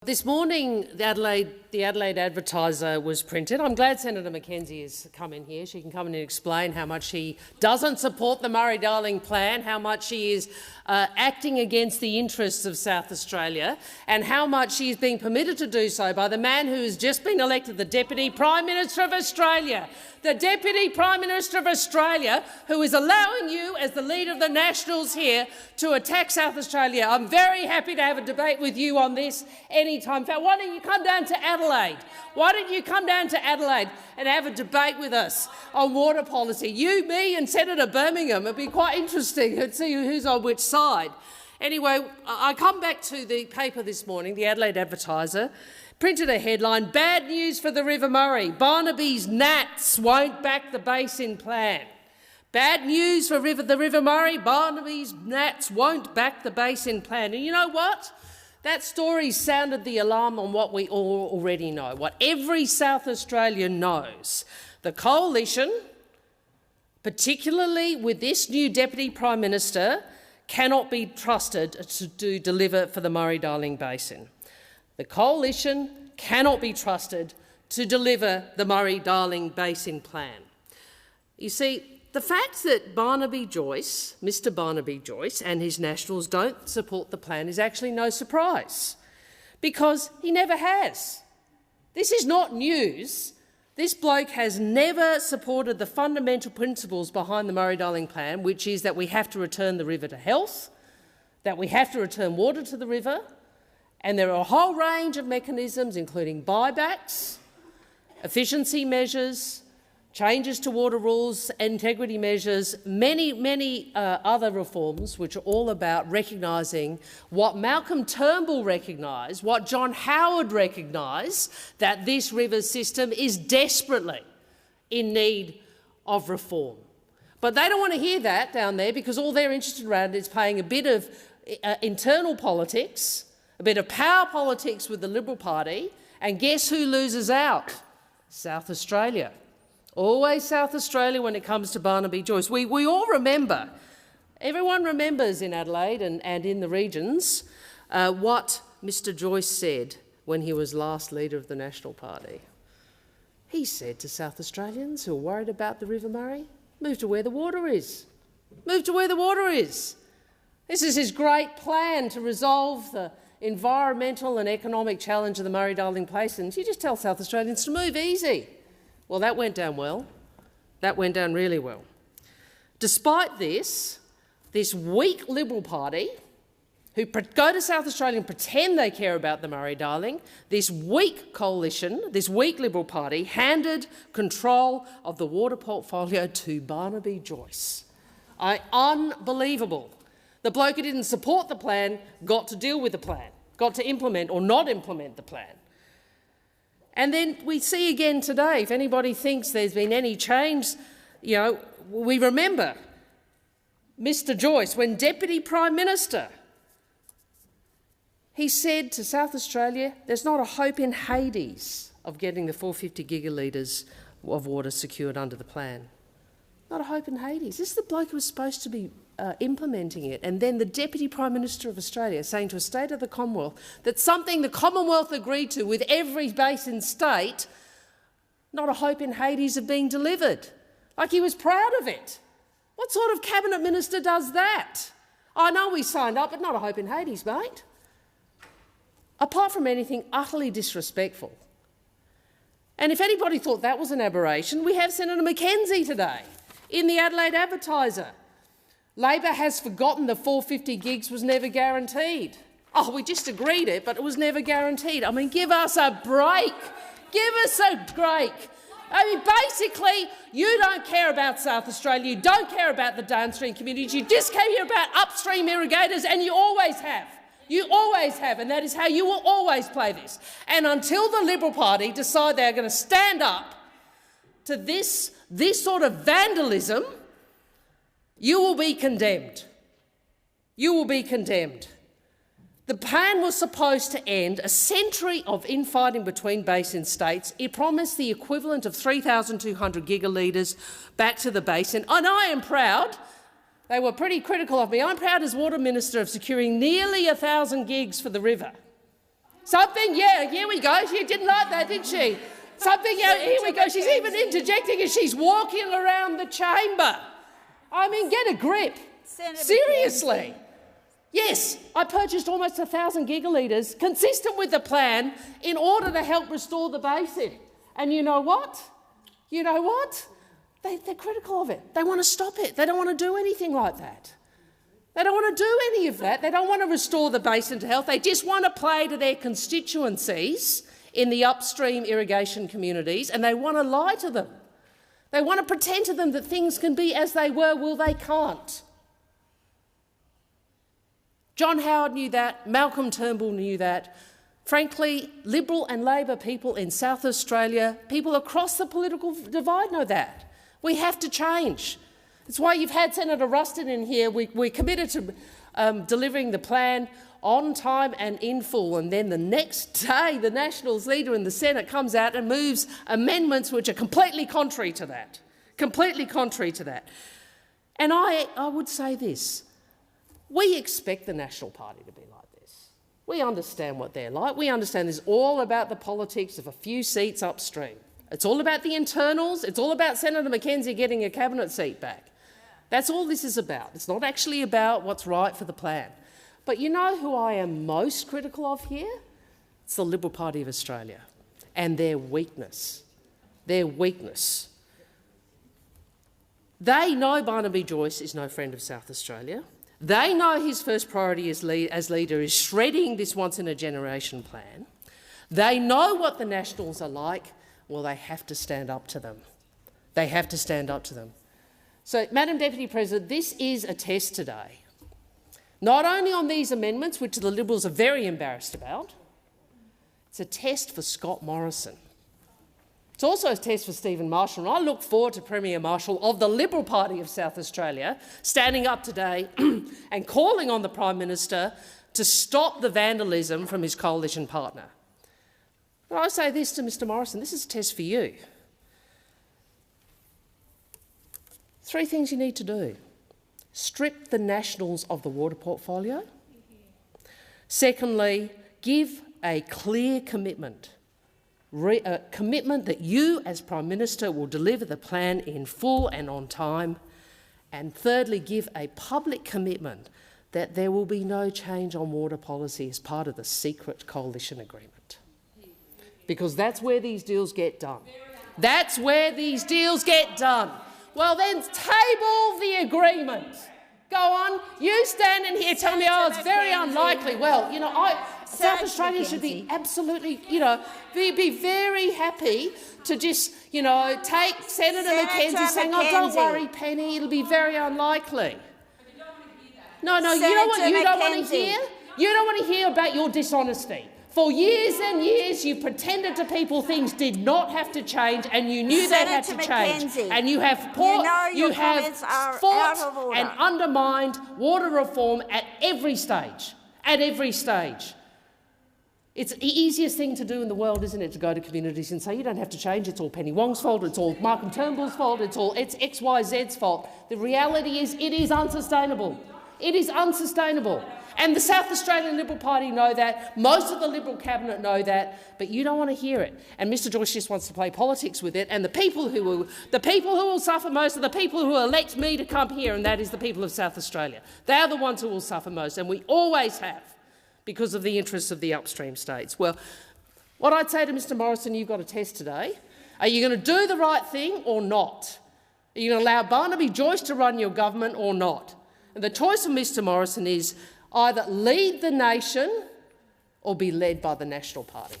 This morning, the Adelaide Advertiser was printed. I'm glad Senator Mackenzie has come in here. She can come in and explain how much she doesn't support the Murray-Darling plan, how much she is acting against the interests of South Australia, and how much she is being permitted to do so by the man who has just been elected the Deputy Prime Minister of Australia. The Deputy Prime Minister of Australia, who is allowing you, as the leader of the Nationals here, to attack South Australia. I'm very happy to have a debate with you on this anytime. In fact, why don't you come down to Adelaide? Why don't you come down to Adelaide and have a debate with us on water policy? You, me and Senator Birmingham. It'd be quite interesting to see who's on which side. Anyway, I come back to the paper this morning, the Adelaide Advertiser, printed a headline, "Bad news for the River Murray. Barnaby's Nats won't back the Basin plan." Bad news for the River Murray. Barnaby's Nats won't back the Basin plan. And you know what? That story sounded the alarm on what we all already know, what every South Australian knows. The coalition, particularly with this new Deputy Prime Minister, cannot be trusted to deliver for the Murray-Darling Basin. The coalition cannot be trusted to deliver the Murray-Darling Basin plan. You see, the fact that Barnaby Joyce, Mr Barnaby Joyce and his Nationals don't support the plan is actually no surprise, because he never has. This is not news. This bloke has never supported the fundamental principles behind the Murray-Darling plan, which is that we have to return the river to health, that we have to return water to the river, and there are a whole range of mechanisms, including buybacks, efficiency measures, changes to water rules, integrity measures, many other reforms which are all about recognising what Malcolm Turnbull recognised, what John Howard recognised, that this river system is desperately in need of reform. But they don't want to hear that down there, because all they're interested around is playing a bit of internal politics, a bit of power politics with the Liberal Party, and guess who loses out? South Australia. Always South Australia when it comes to Barnaby Joyce. We all remember, everyone remembers in Adelaide and in the regions what Mr Joyce said when he was last leader of the National Party. He said to South Australians who are worried about the River Murray, move to where the water is. Move to where the water is. This is his great plan to resolve the environmental and economic challenge of the Murray-Darling Basin. You just tell South Australians to move easy. Well, that went down well. That went down really well. Despite this weak Liberal Party, who go to South Australia and pretend they care about the Murray-Darling, this weak coalition, this weak Liberal Party, handed control of the water portfolio to Barnaby Joyce. Unbelievable. The bloke who didn't support the plan got to deal with the plan, got to implement or not implement the plan. And then we see again today, if anybody thinks there's been any change, we remember Mr Joyce, when Deputy Prime Minister, he said to South Australia, there's not a hope in Hades of getting the 450 gigalitres of water secured under the plan. Not a hope in Hades. This is the bloke who was supposed to be implementing it. And then the Deputy Prime Minister of Australia saying to a state of the Commonwealth that something the Commonwealth agreed to with every basin state, not a hope in Hades of being delivered. Like he was proud of it. What sort of cabinet minister does that? I know we signed up, but not a hope in Hades, mate. Apart from anything utterly disrespectful. And if anybody thought that was an aberration, we have Senator Mackenzie today in the Adelaide Advertiser. Labor has forgotten the 450 gigs was never guaranteed. Oh, we just agreed it, but it was never guaranteed. I mean, give us a break. Give us a break. I mean, basically, you don't care about South Australia, you don't care about the downstream communities, you just care about upstream irrigators, and you always have. You always have, and that is how you will always play this. And until the Liberal Party decide they're going to stand up to this sort of vandalism, you will be condemned. You will be condemned. The plan was supposed to end a century of infighting between basin states. It promised the equivalent of 3,200 gigalitres back to the basin. And I am proud. They were pretty critical of me. I'm proud as Water Minister of securing nearly 1,000 gigs for the river. Something, yeah, here we go. She didn't like that, did she? Something, yeah, here we go. She's even interjecting as she's walking around the chamber. I mean, get a grip. Seriously. Yes, I purchased almost 1,000 gigalitres, consistent with the plan, in order to help restore the basin. And you know what? You know what? They're critical of it. They want to stop it. They don't want to do anything like that. They don't want to do any of that. They don't want to restore the basin to health. They just want to play to their constituencies in the upstream irrigation communities, and they want to lie to them. They want to pretend to them that things can be as they were. Well, they can't. John Howard knew that. Malcolm Turnbull knew that. Frankly, Liberal and Labor people in South Australia, people across the political divide know that. We have to change. It's why you've had Senator Ruston in here. We're committed to delivering the plan on time and in full, and then the next day the Nationals leader in the Senate comes out and moves amendments which are completely contrary to that. Completely contrary to that. And I would say this. We expect the National Party to be like this. We understand what they're like. We understand it's all about the politics of a few seats upstream. It's all about the internals. It's all about Senator McKenzie getting a cabinet seat back. That's all this is about. It's not actually about what's right for the plan. But you know who I am most critical of here? It's the Liberal Party of Australia and their weakness. Their weakness. They know Barnaby Joyce is no friend of South Australia. They know his first priority as leader is shredding this once-in-a-generation plan. They know what the Nationals are like. Well, they have to stand up to them. They have to stand up to them. So, Madam Deputy President, this is a test today, not only on these amendments, which the Liberals are very embarrassed about, it's a test for Scott Morrison. It's also a test for Stephen Marshall, and I look forward to Premier Marshall of the Liberal Party of South Australia standing up today and calling on the Prime Minister to stop the vandalism from his coalition partner. But I say this to Mr Morrison, this is a test for you. 3 things you need to do. Strip the Nationals of the water portfolio. Secondly, give a clear commitment, a commitment that you as Prime Minister will deliver the plan in full and on time. And thirdly, give a public commitment that there will be no change on water policy as part of the secret coalition agreement. Because that's where these deals get done. That's where these deals get done. Well, then table the agreement. Go on. You stand in here telling me, oh, it's very unlikely. Well, you know, South Australia should be absolutely, you know, be very happy to just, you know, take Senator McKenzie saying, oh, don't worry, Penny, it'll be very unlikely. No, you know what you don't want to hear? You don't want to hear about your dishonesty. For years and years, you pretended to people things did not have to change, and you knew they had to change. And you have fought and undermined water reform at every stage. At every stage. It's the easiest thing to do in the world, isn't it, to go to communities and say, you don't have to change, it's all Penny Wong's fault, it's all Malcolm Turnbull's fault, it's XYZ's fault. The reality is it is unsustainable. It is unsustainable. And the South Australian Liberal Party know that, most of the Liberal cabinet know that, but you don't want to hear it. And Mr Joyce just wants to play politics with it, and the people who will suffer most are the people who elect me to come here, and that is the people of South Australia. They are the ones who will suffer most, and we always have, because of the interests of the upstream states. Well, what I'd say to Mr Morrison, you've got a test today. Are you going to do the right thing or not? Are you going to allow Barnaby Joyce to run your government or not? And the choice of Mr Morrison is either lead the nation or be led by the National Party.